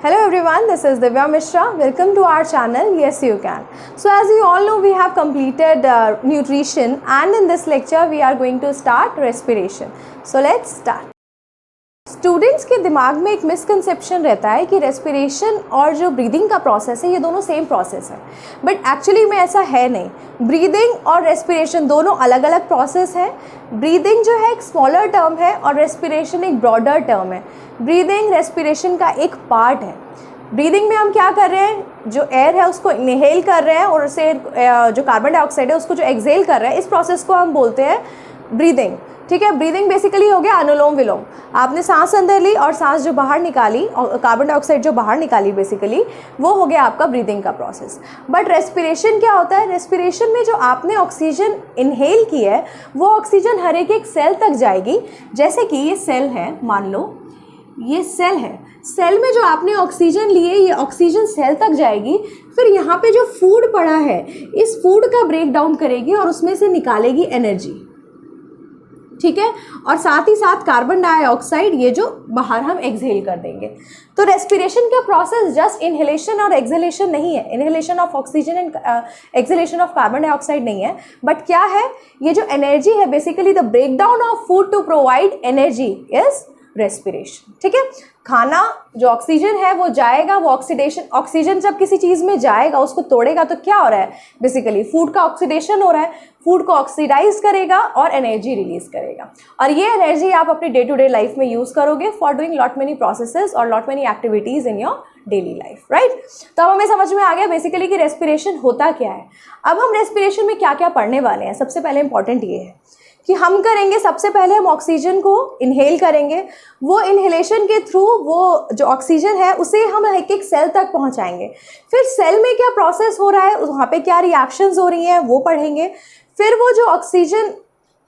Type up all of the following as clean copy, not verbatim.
Hello everyone, this is Divya Mishra. Welcome to our channel Yes You Can. So as you all know, we have completed nutrition, and in this lecture we are going to start respiration. So let's start. Students के दिमाग में एक misconception रहता है कि respiration और जो breathing का प्रोसेस है ये दोनों सेम प्रोसेस है, बट एक्चुअली में ऐसा है नहीं। ब्रीदिंग और रेस्पिरेशन दोनों अलग अलग प्रोसेस है। ब्रीदिंग जो है एक स्मॉलर टर्म है और रेस्पिरेशन एक ब्रॉडर टर्म है। ब्रीदिंग रेस्पिरेशन का एक पार्ट है। ब्रीदिंग में हम क्या कर रहे हैं, जो एयर है उसको इनहेल कर रहे हैं और उसे जो कार्बन डाइऑक्साइड है उसको जो एक्सहेल कर रहे हैं, इस प्रोसेस को हम बोलते हैं ब्रीदिंग। ठीक है, ब्रीदिंग बेसिकली हो गया अनुलोम विलोम। आपने सांस अंदर ली और सांस जो बाहर निकाली और कार्बन डाइऑक्साइड जो बाहर निकाली, बेसिकली वो हो गया आपका ब्रीदिंग का प्रोसेस। बट रेस्पिरेशन क्या होता है? रेस्पिरेशन में जो आपने ऑक्सीजन इनहेल की है वो ऑक्सीजन हर एक सेल तक जाएगी। जैसे कि ये सेल है, मान लो ये सेल है, सेल में जो आपने ऑक्सीजन लिए ये ऑक्सीजन सेल तक जाएगी। फिर यहाँ पे जो फूड पड़ा है इस फूड का ब्रेक डाउन करेगी और उसमें से निकालेगी एनर्जी। ठीक है, और साथ ही साथ कार्बन डाइऑक्साइड ये जो बाहर हम एक्सहेल कर देंगे। तो रेस्पिरेशन का प्रोसेस जस्ट इनहेलेशन और एक्सहेलेशन नहीं है, inhalation of oxygen and exhalation of carbon dioxide नहीं है, बट क्या है, ये जो एनर्जी है basically the breakdown of food to provide energy is respiration. ठीक है, खाना जो ऑक्सीजन है वो जाएगा, वो ऑक्सीडेशन, ऑक्सीजन जब किसी चीज़ में जाएगा उसको तोड़ेगा तो क्या हो रहा है, बेसिकली फूड का ऑक्सीडेशन हो रहा है, फूड को ऑक्सीडाइज करेगा और एनर्जी रिलीज करेगा। और ये एनर्जी आप अपनी डे टू डे लाइफ में यूज़ करोगे for doing lot many processes और lot many activities in your daily life, right. तो अब हमें समझ में आ गया बेसिकली कि रेस्पिरेशन होता क्या है। अब हम रेस्पिरेशन में क्या क्या पढ़ने वाले हैं। सबसे पहले इंपॉर्टेंट ये है कि हम करेंगे, सबसे पहले हम ऑक्सीजन को इनहेल करेंगे। वो इनहेलेशन के थ्रू वो जो ऑक्सीजन है उसे हम एक एक सेल तक पहुंचाएंगे। फिर सेल में क्या प्रोसेस हो रहा है, वहाँ पे क्या रिएक्शंस हो रही हैं वो पढ़ेंगे। फिर वो जो ऑक्सीजन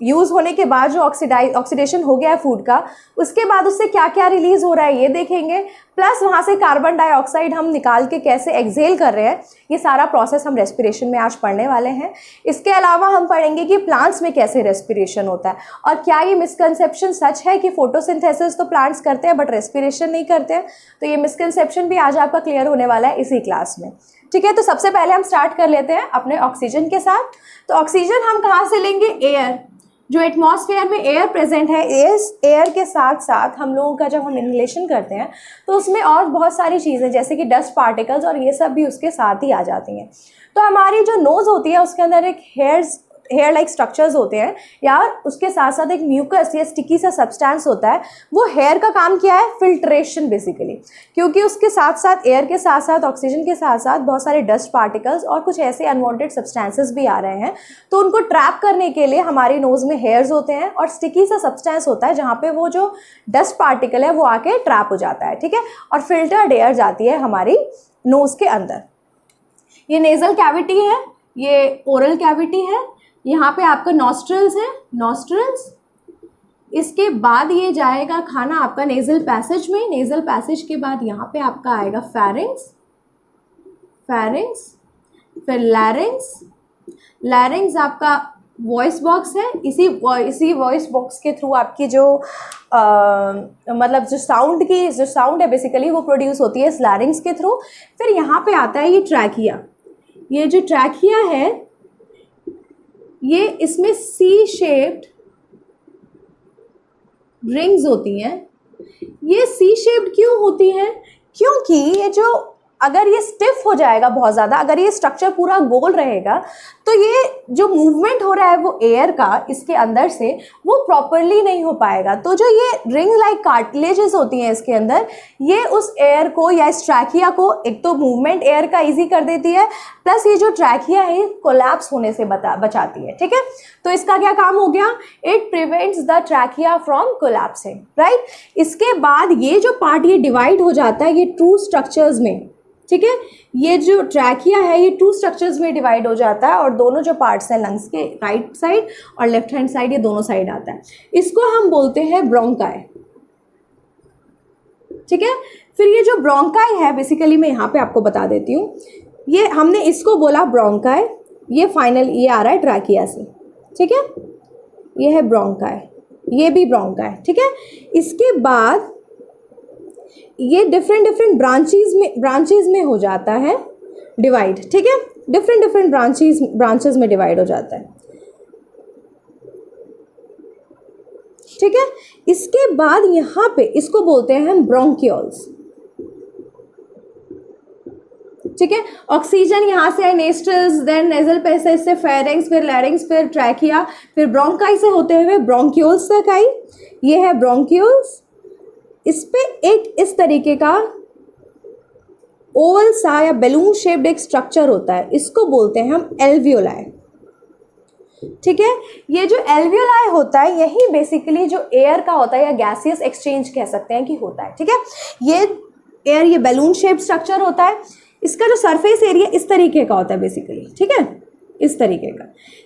यूज़ होने के बाद जो ऑक्सीडेशन हो गया है फूड का, उसके बाद उससे क्या क्या रिलीज़ हो रहा है ये देखेंगे। प्लस वहाँ से कार्बन डाइऑक्साइड हम निकाल के कैसे एक्सहेल कर रहे हैं, ये सारा प्रोसेस हम रेस्पिरेशन में आज पढ़ने वाले हैं। इसके अलावा हम पढ़ेंगे कि प्लांट्स में कैसे रेस्पिरेशन होता है और क्या ये मिसकंसेप्शन सच है कि फोटोसिंथेसिस तो प्लांट्स करते हैं बट रेस्पिरेशन नहीं करते हैं। तो ये मिसकंसेप्शन भी आज आपका क्लियर होने वाला है इसी क्लास में। ठीक है, तो सबसे पहले हम स्टार्ट कर लेते हैं अपने ऑक्सीजन के साथ। तो ऑक्सीजन हम कहाँ से लेंगे? एयर, जो एटमॉस्फेयर में एयर प्रेजेंट है, इस एयर के साथ साथ हम लोगों का जब हम इनहेलेशन करते हैं तो उसमें और बहुत सारी चीज़ें जैसे कि डस्ट पार्टिकल्स और ये सब भी उसके साथ ही आ जाती हैं। तो हमारी जो नोज़ होती है उसके अंदर एक हेयर लाइक स्ट्रक्चर्स होते हैं, या उसके साथ साथ एक म्यूकस या स्टिकी सा सब्सटेंस होता है। वो हेयर का काम क्या है? फिल्ट्रेशन बेसिकली, क्योंकि उसके साथ साथ एयर के साथ साथ ऑक्सीजन के साथ साथ बहुत सारे डस्ट पार्टिकल्स और कुछ ऐसे अनवांटेड सब्सटेंसेस भी आ रहे हैं। तो उनको ट्रैप करने के लिए हमारी नोज़ में हेयर्स होते हैं और स्टिकी सा सब्सटेंस होता है जहाँ पे वो जो डस्ट पार्टिकल है वो आके ट्रैप हो जाता है। ठीक है, और फिल्टर्ड एयर जाती है हमारी नोज़ के अंदर। ये नेज़ल कैविटी है, ये ओरल कैविटी है, यहाँ पे आपका नॉस्ट्रल्स है, नॉस्ट्रल्स। इसके बाद ये जाएगा खाना आपका नेज़ल पैसेज में, नेज़ल पैसेज के बाद यहाँ पे आपका आएगा फेरिंग्स, फेरिंग्स, फिर लैरिंग्स, लैरिंग्स आपका वॉइस बॉक्स है। इसी वॉइस बॉक्स के थ्रू आपकी जो मतलब जो साउंड है बेसिकली वो प्रोड्यूस होती है इस लैरिंग्स के थ्रू। फिर यहाँ पे आता है ये ट्रैकिया। ये जो ट्रैकिया है ये इसमें सी शेप्ड रिंग्स होती हैं। ये सी शेप्ड क्यों होती हैं? क्योंकि ये जो अगर ये स्टिफ हो जाएगा बहुत ज़्यादा, अगर ये स्ट्रक्चर पूरा गोल रहेगा तो ये जो मूवमेंट हो रहा है वो एयर का इसके अंदर से वो प्रॉपरली नहीं हो पाएगा। तो जो ये रिंग लाइक कार्टिलेजेस होती हैं इसके अंदर, ये उस एयर को या इस ट्रैकिया को एक तो मूवमेंट एयर का इजी कर देती है, प्लस ये जो ट्रैकिया है कोलैप्स होने से बचाती है। ठीक है, तो इसका क्या काम हो गया? It prevents the trachea from collapsing, right. इसके बाद ये जो पार्ट ये डिवाइड हो जाता है ये टू स्ट्रक्चर्स में। ठीक है, ये जो ट्रैकिया है ये टू स्ट्रक्चर्स में डिवाइड हो जाता है और दोनों जो पार्ट्स हैं लंग्स के राइट साइड और लेफ्ट हैंड साइड, ये दोनों साइड आता है। इसको हम बोलते हैं ब्रोंकाई। ठीक है, फिर ये जो ब्रोंकाई है बेसिकली मैं यहाँ पे आपको बता देती हूँ, ये हमने इसको बोला ब्रोंकाई, ये फाइनल ये आ रहा है ट्रैकिया से। ठीक है, ये है ब्रोंकाई, ये भी ब्रोंकाई। ठीक है, इसके बाद ये डिफरेंट ब्रांचेज में हो जाता है डिवाइड, ठीक है, डिफरेंट ब्रांचेस में डिवाइड हो जाता है, ठीक है। इसके बाद यहाँ पे इसको बोलते हैं हम ब्रोंक्यूल्स, ठीक है। ऑक्सीजन यहाँ से नेस्ट्रल्स, देन नेजल पैसेज से फेरिंग्स, फिर लैरिंग्स, फिर ट्रैकिया, फिर ब्रोंकाई से होते हुए ब्रोंक्यूल्स तक आई। ये है ब्रोंक्यूल्स। इस पे एक इस तरीके का ओवल सा या बैलून शेप्ड एक स्ट्रक्चर होता है, इसको बोलते हैं हम एल्वियोलाई, ठीक है। ये जो एल्वियोलाई होता है यही बेसिकली जो एयर का होता है या गैसियस एक्सचेंज कह सकते हैं कि होता है, ठीक है। ये एयर, ये बैलून शेप्ड स्ट्रक्चर होता है। इसका जो सरफेस एरिया इस तरीके का होता है बेसिकली, ठीक है, इस तरीके का।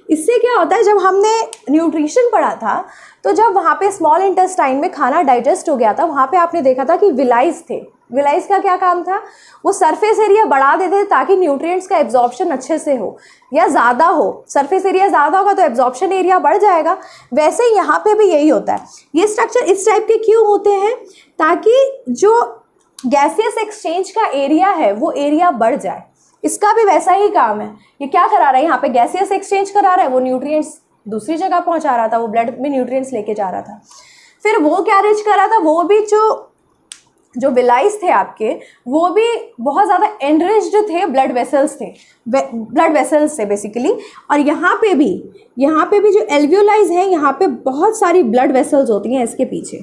इससे क्या होता है, जब हमने न्यूट्रिशन पढ़ा था तो जब वहाँ पे स्मॉल इंटेस्टाइन में खाना डाइजेस्ट हो गया था, वहाँ पे आपने देखा था कि विलाइज थे। विलाइज का क्या काम था, वो सरफेस एरिया बढ़ा देते थे ताकि न्यूट्रिएंट्स का एब्जॉर्प्शन अच्छे से हो या ज़्यादा हो। सरफेस एरिया ज़्यादा होगा तो एब्जॉर्प्शन एरिया बढ़ जाएगा। वैसे यहाँ पे भी यही होता है। ये स्ट्रक्चर इस टाइप के क्यों होते हैं, ताकि जो गैसियस एक्सचेंज का एरिया है वो एरिया बढ़ जाए। इसका भी वैसा ही काम है। ये क्या करा रहा है, यहाँ पे गैसियस एक्सचेंज करा रहा है, वो न्यूट्रिएंट्स दूसरी जगह पहुँचा रहा था, वो ब्लड में न्यूट्रिएंट्स लेके जा रहा था। फिर वो क्या रिच कर रहा था, वो भी जो विलाइज थे आपके, वो भी बहुत ज़्यादा एनरिच्ड थे, ब्लड वेसल्स थे बेसिकली। और यहाँ पे भी जो एल्वियोलाइज हैं, यहाँ पे बहुत सारी ब्लड वेसल्स होती हैं इसके पीछे,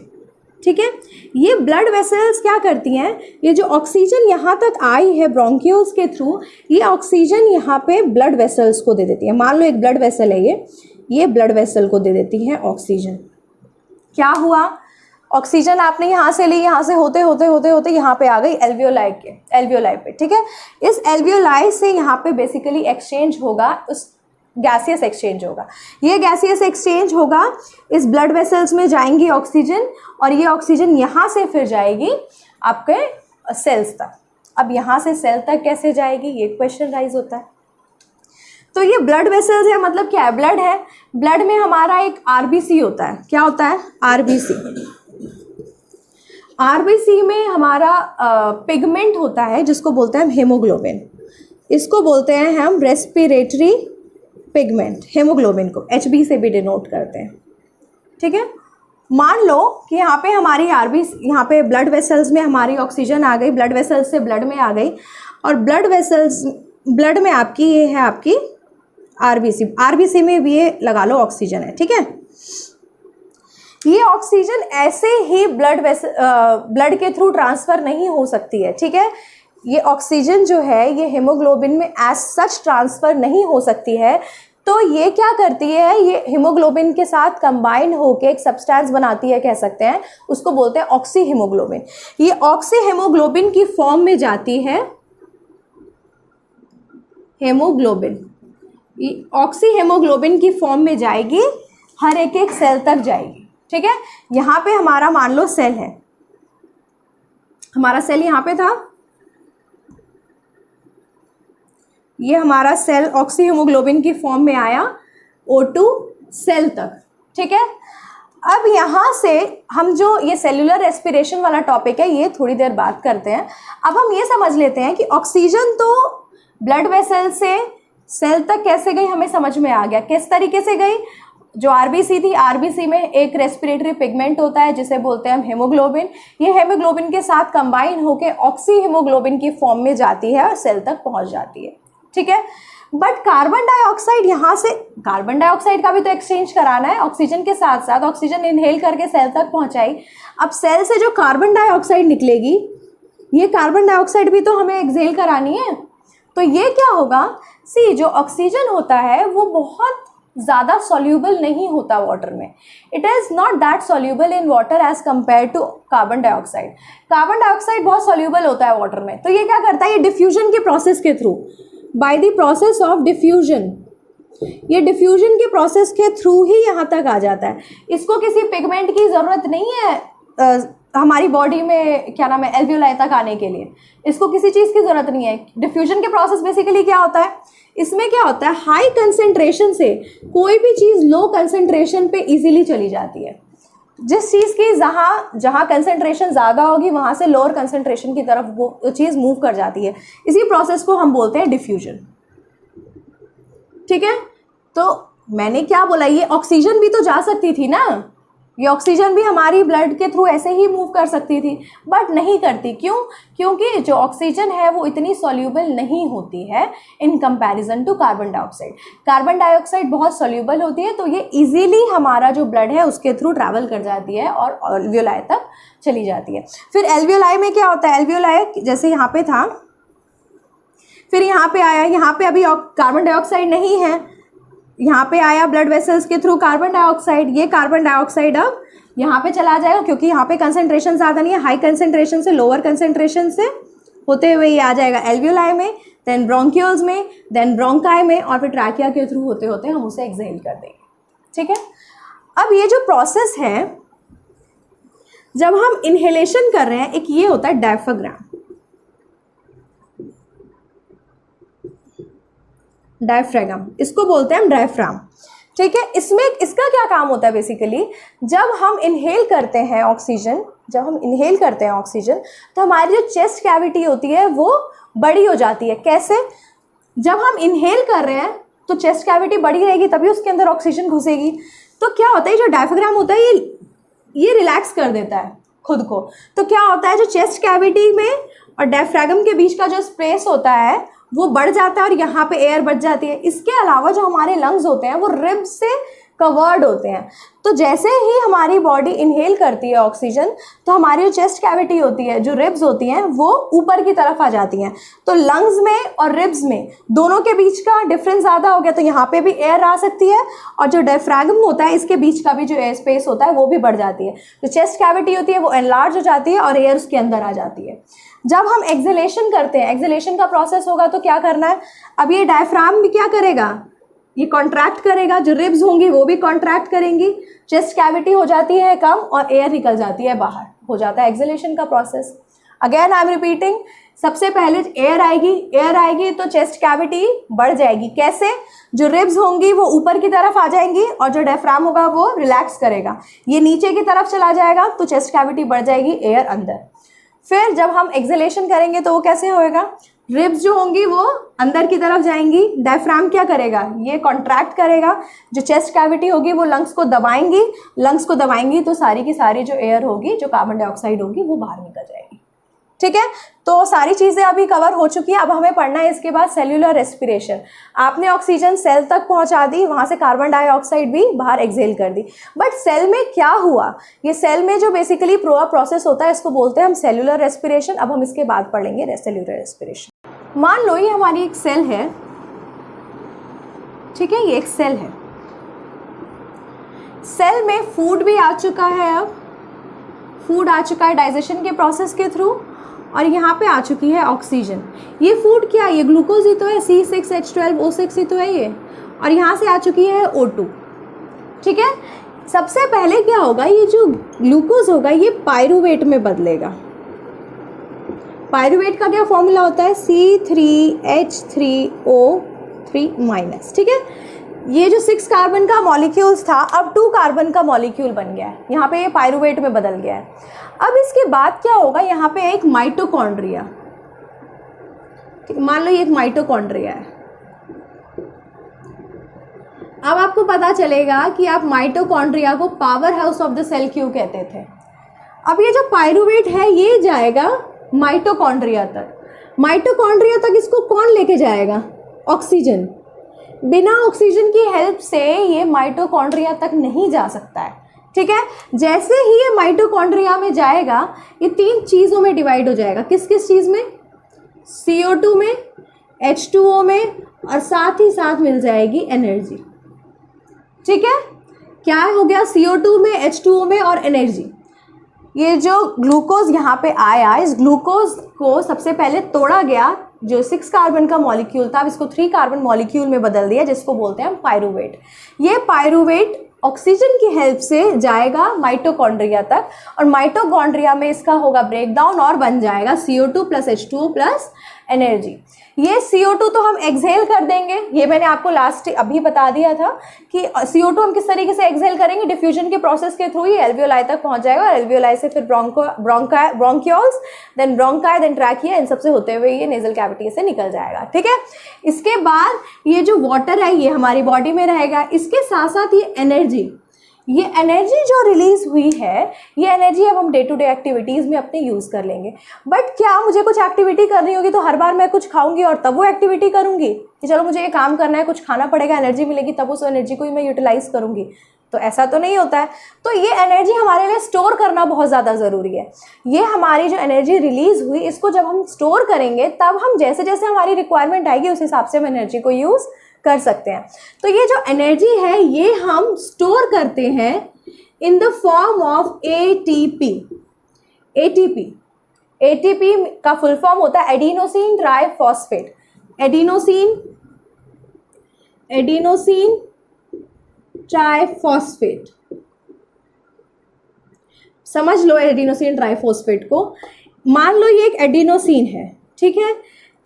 ठीक है। ये ब्लड वेसल्स क्या करती हैं, ये जो ऑक्सीजन यहाँ तक आई है ब्रोंक्यूल्स के थ्रू, ये ऑक्सीजन यहाँ पे ब्लड वेसल्स को दे देती है। मान लो एक ब्लड वेसल है, ये ब्लड वेसल को दे देती है ऑक्सीजन। क्या हुआ, ऑक्सीजन आपने यहाँ से ली, यहाँ से होते होते यहाँ पे आ गई एल्वियोलाई पे, ठीक है। इस एल्वियोलाई से यहाँ पे बेसिकली एक्सचेंज होगा, उस गैसियस एक्सचेंज होगा। ये गैसियस एक्सचेंज होगा, इस ब्लड वेसल्स में जाएंगी ऑक्सीजन, और ये ऑक्सीजन यहाँ से फिर जाएगी आपके सेल्स तक। अब यहाँ से सेल तक कैसे जाएगी, ये क्वेश्चन राइज होता है। तो ये ब्लड वेसल्स है, मतलब क्या है, ब्लड है। ब्लड में हमारा एक आरबीसी होता है। क्या होता है, आरबीसी में हमारा पिगमेंट होता है जिसको बोलते हैं हेमोग्लोबिन। इसको बोलते हैं हम रेस्पिरेटरी पिगमेंट। हेमोग्लोबिन को HB से भी डिनोट करते हैं, ठीक है। मान लो कि यहाँ पे हमारी आरबीसी, यहाँ पे ब्लड वेसल्स में हमारी ऑक्सीजन आ गई, ब्लड वेसल्स से ब्लड में आ गई, और ब्लड में आपकी ये है आपकी आरबीसी में भी ये लगा लो ऑक्सीजन है, ठीक है। ये ऑक्सीजन ऐसे ही ब्लड के थ्रू ट्रांसफ़र नहीं हो सकती है, ठीक है। ये ऑक्सीजन जो है ये हेमोग्लोबिन में एज सच ट्रांसफ़र नहीं हो सकती है। तो ये क्या करती है, ये हीमोग्लोबिन के साथ कंबाइन होकर एक सब्सटेंस बनाती है, कह सकते हैं, उसको बोलते हैं ऑक्सी हीमोग्लोबिन। ये ऑक्सी हीमोग्लोबिन की फॉर्म में जाती है हेमोग्लोबिन। ये ऑक्सी हीमोग्लोबिन की फॉर्म में जाएगी, हर एक सेल तक जाएगी, ठीक है। यहाँ पे हमारा मान लो सेल है, हमारा सेल यहाँ पे था, ये हमारा सेल ऑक्सी हीमोग्लोबिन की फॉर्म में आया O2 सेल तक, ठीक है। अब यहाँ से हम जो ये सेलुलर रेस्पिरेशन वाला टॉपिक है ये थोड़ी देर बात करते हैं। अब हम ये समझ लेते हैं कि ऑक्सीजन तो ब्लड वेसल से सेल तक कैसे गई, हमें समझ में आ गया किस तरीके से गई। जो आरबीसी थी, आरबीसी में एक रेस्पिरेटरी पिगमेंट होता है जिसे बोलते हैं हम हेमोग्लोबिन। ये हेमोग्लोबिन के साथ कंबाइन होकर ऑक्सी हीमोग्लोबिन की फॉर्म में जाती है और सेल तक पहुँच जाती है, ठीक है। बट कार्बन डाइऑक्साइड, यहाँ से कार्बन डाइऑक्साइड का भी तो एक्सचेंज कराना है ऑक्सीजन के साथ साथ। ऑक्सीजन इनहेल करके सेल तक पहुँचाई, अब सेल से जो कार्बन डाइऑक्साइड निकलेगी, ये कार्बन डाइऑक्साइड भी तो हमें एक्सहेल करानी है। तो ये क्या होगा, सी जो ऑक्सीजन होता है वो बहुत ज़्यादा सॉल्यूबल नहीं होता वाटर में। It is not that soluble in water as compare to carbon dioxide. Carbon dioxide बहुत सॉल्यूबल होता है वाटर में। तो ये क्या करता है, ये डिफ्यूजन के प्रोसेस के through, by the process of diffusion, ये डिफ्यूजन के प्रोसेस के थ्रू ही यहाँ तक आ जाता है। इसको किसी पिगमेंट की ज़रूरत नहीं है हमारी बॉडी में, क्या नाम है, एल्वियोलाई तक आने के लिए इसको किसी चीज़ की ज़रूरत नहीं है। डिफ्यूजन के प्रोसेस बेसिकली क्या होता है, इसमें क्या होता है, हाई कंसेंट्रेशन से कोई भी चीज़ लो कंसेंट्रेशन पे इजीली चली जाती है। जिस चीज़ की जहाँ कंसंट्रेशन ज़्यादा होगी वहाँ से लोअर कंसंट्रेशन की तरफ वो चीज़ मूव कर जाती है। इसी प्रोसेस को हम बोलते हैं डिफ्यूजन। ठीक है, तो मैंने क्या बोला, ये ऑक्सीजन भी तो जा सकती थी ना, ये ऑक्सीजन भी हमारी ब्लड के थ्रू ऐसे ही मूव कर सकती थी, बट नहीं करती। क्यों? क्योंकि जो ऑक्सीजन है वो इतनी सॉल्यूबल नहीं होती है in comparison to carbon dioxide. Carbon dioxide बहुत सॉल्यूबल होती है, तो ये इजीली हमारा जो ब्लड है उसके थ्रू ट्रैवल कर जाती है और एल्वियोलाई तक चली जाती है। फिर एल्वियोलाई में क्या होता है, एल्वियोलाई जैसे यहाँ पे था, फिर यहाँ पे आया, यहाँ पे अभी कार्बन डाइऑक्साइड नहीं है, यहाँ पे आया ब्लड वेसल्स के थ्रू कार्बन डाइऑक्साइड। ये कार्बन डाइऑक्साइड अब यहाँ पे चला जाएगा क्योंकि यहाँ पे कंसंट्रेशन ज़्यादा नहीं है, हाई कंसंट्रेशन से लोअर कंसंट्रेशन से होते हुए ये आ जाएगा एल्वियोलाई में, देन ब्रोंक्यूल्स में, देन ब्रोंकाई में, और फिर ट्रैकिया के थ्रू होते होते हम उसे एक्सहेल कर देंगे। ठीक है, अब ये जो प्रोसेस है जब हम इनहेलेशन कर रहे हैं, एक ये होता है डायफ्राम। डायफ्राम इसको बोलते हैं हम, डायफ्राम। ठीक है, इसमें इसका क्या काम होता है बेसिकली, जब हम इनहेल करते हैं ऑक्सीजन, तो हमारी जो चेस्ट कैविटी होती है वो बड़ी हो जाती है। कैसे? जब हम इनहेल कर रहे हैं तो चेस्ट कैविटी बड़ी रहेगी, तभी उसके अंदर ऑक्सीजन घुसेगी। तो क्या होता है, जो डायफ्राम होता है ये रिलैक्स कर देता है खुद को। तो क्या होता है, जो चेस्ट कैविटी में और डायफ्राम के बीच का जो स्पेस होता है वो बढ़ जाता है और यहाँ पे एयर बच जाती है। इसके अलावा जो हमारे लंग्स होते हैं वो रिब्स से कवर्ड होते हैं। तो जैसे ही हमारी बॉडी इनहेल करती है ऑक्सीजन, तो हमारी जो चेस्ट कैविटी होती है, जो रिब्स होती हैं, वो ऊपर की तरफ आ जाती हैं। तो लंग्स में और रिब्स में दोनों के बीच का डिफरेंस ज़्यादा हो गया, तो यहाँ पे भी एयर आ सकती है, और जो डायफ्राम होता है इसके बीच का भी जो एयर स्पेस होता है वो भी बढ़ जाती है। जो चेस्ट कैविटी होती है वो एनलार्ज हो जाती है और एयर उसके अंदर आ जाती है। जब हम एक्सहेलेशन करते हैं, एक्सहेलेशन का प्रोसेस होगा तो क्या करना है, अब ये डायफ्राम भी क्या करेगा, ये कॉन्ट्रैक्ट करेगा, जो रिब्स होंगी वो भी कॉन्ट्रैक्ट करेंगी, चेस्ट कैविटी हो जाती है कम और एयर निकल जाती है बाहर, हो जाता है एक्सहेलेशन का process. Again I am repeating, सबसे पहले एयर आएगी तो चेस्ट कैविटी बढ़ जाएगी। कैसे? जो रिब्स होंगी वो ऊपर की तरफ आ जाएंगी और जो डायफ्राम होगा वो रिलैक्स करेगा, ये नीचे की तरफ चला जाएगा, तो चेस्ट कैविटी बढ़ जाएगी, एयर अंदर। फिर जब हम एक्सहेलेशन करेंगे तो वो कैसे होएगा, रिब्स जो होंगी वो अंदर की तरफ जाएंगी, डायफ्राम क्या करेगा, ये कॉन्ट्रैक्ट करेगा, जो चेस्ट कैविटी होगी वो लंग्स को दबाएंगी, तो सारी की सारी जो एयर होगी, जो कार्बन डाइऑक्साइड होगी, वो बाहर निकल जाएगी। ठीक है, तो सारी चीज़ें अभी कवर हो चुकी हैं। अब हमें पढ़ना है इसके बाद सेल्यूलर रेस्पिरेशन। आपने ऑक्सीजन सेल तक पहुंचा दी, वहाँ से कार्बन डाइऑक्साइड भी बाहर एक्सहेल कर दी, बट सेल में क्या हुआ, ये सेल में जो बेसिकली प्रोसेस होता है इसको बोलते हैं हम सेल्यूलर रेस्पिरेशन। अब हम इसके बाद पढ़ेंगे सेल्यूलर रेस्पिरेशन। मान लो ये हमारी एक सेल है, ठीक है, ये एक सेल है, सेल में फूड भी आ चुका है, अब फूड आ चुका है डाइजेशन के प्रोसेस के थ्रू, और यहाँ पे आ चुकी है ऑक्सीजन। ये फूड क्या है, ये ग्लूकोज ही तो है, C6H12O6 ही तो है ये, और यहाँ से आ चुकी है O2। ठीक है, सबसे पहले क्या होगा, ये जो ग्लूकोज होगा ये पायरूवेट में बदलेगा। पायरूवेट का क्या फॉर्मूला होता है, C3H3O3-। ठीक है, ये जो 6 कार्बन का मॉलिक्यूल्स था अब 2 कार्बन का मॉलिक्यूल बन गया है, यहाँ पे ये पायरूवेट में बदल गया है। अब इसके बाद क्या होगा, यहाँ पे एक माइटोकॉन्ड्रिया, मान लो ये एक माइटोकॉन्ड्रिया है। अब आपको पता चलेगा कि आप माइटोकॉन्ड्रिया को power house of the cell क्यों कहते थे। अब ये जो पायरूवेट है ये जाएगा माइटोकॉन्ड्रिया तक। माइटोकॉन्ड्रिया तक इसको कौन लेके जाएगा, ऑक्सीजन। बिना ऑक्सीजन की हेल्प से ये माइटोकॉन्ड्रिया तक नहीं जा सकता है। ठीक है, जैसे ही ये माइटोकॉन्ड्रिया में जाएगा ये 3 चीज़ों में डिवाइड हो जाएगा। किस किस चीज़ में, CO2 में, H2O में, और साथ ही साथ मिल जाएगी एनर्जी। ठीक है, क्या हो गया, CO2 में, H2O में और एनर्जी। ये जो ग्लूकोज यहाँ पे आया, इस ग्लूकोज को सबसे पहले तोड़ा गया, जो 6 कार्बन का मॉलिक्यूल था अब इसको 3 कार्बन मॉलिक्यूल में बदल दिया, जिसको बोलते हैं हम पायरूवेट। ये पायरूवेट ऑक्सीजन की हेल्प से जाएगा माइटोकॉन्ड्रिया तक और माइटोकॉन्ड्रिया में इसका होगा ब्रेकडाउन और बन जाएगा CO2 plus H2O plus energy. ये CO2 तो हम एक्सहेल कर देंगे, ये मैंने आपको लास्ट अभी बता दिया था कि CO2 हम किस तरीके से एक्सहेल करेंगे, डिफ्यूजन के प्रोसेस के थ्रू ही एल्वियोलाई तक पहुंच जाएगा और एल्वियोलाई से फिर bronchioles, then bronchi, then trachea, इन सबसे होते हुए ये नेजल कैविटी से निकल जाएगा। ठीक है, इसके बाद ये जो वाटर है ये हमारी बॉडी में रहेगा। इसके साथ साथ ये एनर्जी जो रिलीज हुई है, ये एनर्जी अब हम डे टू डे एक्टिविटीज़ में अपने यूज़ कर लेंगे। बट क्या मुझे कुछ एक्टिविटी करनी होगी तो हर बार मैं कुछ खाऊंगी और तब वो एक्टिविटी करूंगी कि चलो मुझे ये काम करना है, कुछ खाना पड़ेगा, एनर्जी मिलेगी, तब उस एनर्जी को ही मैं यूटिलाइज करूंगी? तो ऐसा तो नहीं होता है। तो ये एनर्जी हमारे लिए स्टोर करना बहुत ज़्यादा ज़रूरी है। ये हमारी जो एनर्जी रिलीज हुई, इसको जब हम स्टोर करेंगे तब हम जैसे जैसे हमारी रिक्वायरमेंट आएगी उस हिसाब से हम एनर्जी को यूज़ कर सकते हैं। तो ये जो एनर्जी है ये हम स्टोर करते हैं in the form of ATP। ATP का फुल फॉर्म होता है एडिनोसिन ट्राइफॉस्फेट। एडिनोसिन ट्राइफॉस्फेट, समझ लो एडिनोसिन ट्राइफॉस्फेट को। मान लो ये एक एडिनोसिन है, ठीक है।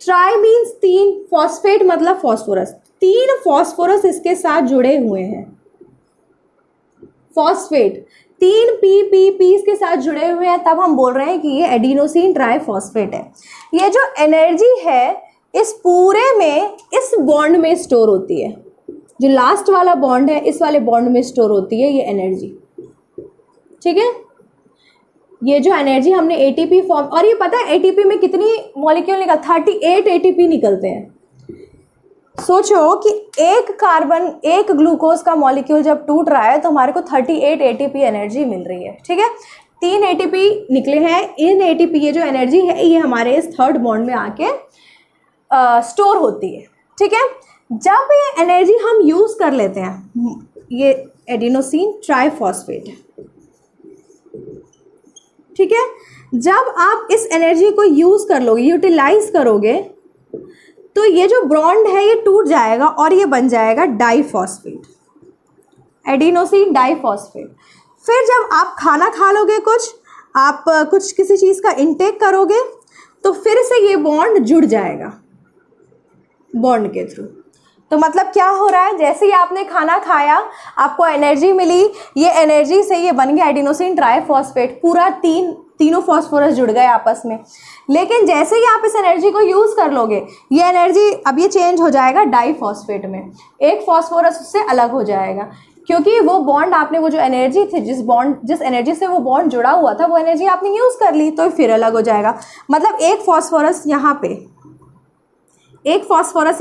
ट्राई मीन्स 3, फॉस्फेट मतलब फॉस्फोरस, 3 फॉस्फोरस इसके साथ जुड़े हुए हैं। फॉस्फेट 3 P इसके साथ जुड़े हुए हैं, तब हम बोल रहे हैं कि ये एडिनोसिन ट्राइफॉस्फेट है। ये जो एनर्जी है इस पूरे में इस बॉन्ड में स्टोर होती है, जो लास्ट वाला बॉन्ड है इस वाले बॉन्ड में स्टोर होती है ये एनर्जी। ठीक है, ये जो एनर्जी हमने ATP फॉर्म, और ये पता है ATP में कितनी मॉलिक्यूल निकल, 38 ATP निकलते हैं। सोचो कि एक ग्लूकोज का मॉलिक्यूल जब टूट रहा है तो हमारे को 38 ATP एनर्जी मिल रही है। ठीक है, 3 ATP निकले हैं। इन ATP ये जो एनर्जी है ये हमारे इस थर्ड बॉन्ड में आके स्टोर होती है। ठीक है, जब ये एनर्जी हम यूज़ कर लेते हैं, ये एडिनोसिन ट्राइफॉस्फेट, ठीक है, जब आप इस एनर्जी को यूज़ कर लोगे, यूटिलाइज करोगे, तो ये जो बॉन्ड है ये टूट जाएगा और ये बन जाएगा डाइफॉस्फेट, एडिनोसिन डाइफॉस्फेट। फिर जब आप खाना खा लोगे, आप कुछ किसी चीज़ का इंटेक करोगे, तो फिर से ये बॉन्ड जुड़ जाएगा बॉन्ड के थ्रू। तो मतलब क्या हो रहा है, जैसे ही आपने खाना खाया आपको एनर्जी मिली, ये एनर्जी से ये बन गया एडिनोसिन ट्राइफॉस्फेट, पूरा तीनों फॉस्फोरस जुड़ गए आपस में। लेकिन जैसे ही आप इस एनर्जी को यूज़ कर लोगे, ये एनर्जी अब ये चेंज हो जाएगा डाइफॉस्फेट में, एक फॉस्फोरस उससे अलग हो जाएगा, क्योंकि वो बॉन्ड आपने, वो जो एनर्जी थी, जिस एनर्जी से वो बॉन्ड जुड़ा हुआ था, वो एनर्जी आपने यूज़ कर ली, तो फिर अलग हो जाएगा। मतलब एक फॉस्फोरस